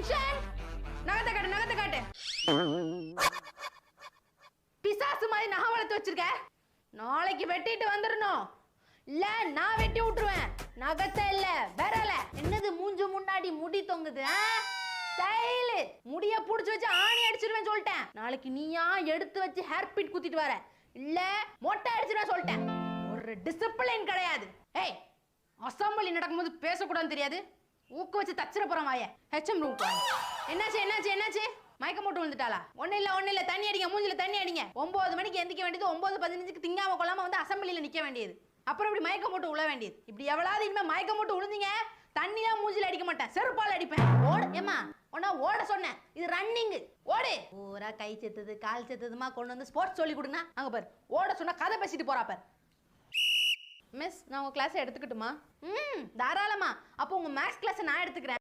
Attention. நகத்தை காட்டு. பிசாசு மாதிரி நகை வளர்த்து வச்சிருக்க. நாளைக்கு வெட்டிட்டு வந்துடணும். இல்ல நான் வெட்டி விட்டுருவேன். நகத்தை இல்ல விரல. என்னது மூஞ்சு முன்னாடி முடி தொங்குது? ஸ்டைல். முடிய புடிச்சு வச்சு ஆணி அடிச்சிருவேன் சொல்லிட்டேன். நாளைக்கு நீயா எடுத்து வச்சு ஹேர் பிட் குத்திட்டு வர. இல்ல மொட்டை அடிச்சிருவேன் சொல்லிட்டேன். ஒரு டிசிப்ளின் கிடையாது. ஏய், அசம்பிளி நடக்கும்போது பேசக்கூடாதுன்னு தெரியாது. ஊக்க வச்சு தச்சிர போறான் வாய. HM room. என்னாச்சு? மயக்கம் போட்டு விழுந்துட்டாளா? ஒண்ணு இல்ல தண்ணி அடிங்க, மூஞ்சில தண்ணி அடிங்க. 9 மணிக்கு எந்திக்க வேண்டியது 9:15க்கு திங்காம கொள்ளாம வந்து அசம்பிளில நிக்க வேண்டியது. அப்புறம் இப்படி மயக்கம் போட்டு உழ வேண்டியது. இப்படி எவ்வளவு இனிமே மயக்கம் போட்டு விழுந்தீங்க, தண்ணியா மூஞ்சில அடிக்க மாட்டேன், செருப்பால அடிப்பேன். ஓடு. ஏமா உன்ன ஓட சொன்னேன், இது ரன்னிங். ஓடு. பூரா கை செத்துது கால் செத்துதுமா கொண்டு வந்து ஸ்போர்ட்ஸ் சொல்லி கொடுங்க. அங்க பாரு, ஓட சொன்னா கதை பேசிட்டு போறா பாரு. மிஸ், நான் உங்க கிளாஸ் எடுத்துக்கிட்டுமா? தாராளமா. அப்போ உங்க மேத்ஸ் கிளாஸ் நான் எடுத்துக்கிறேன்.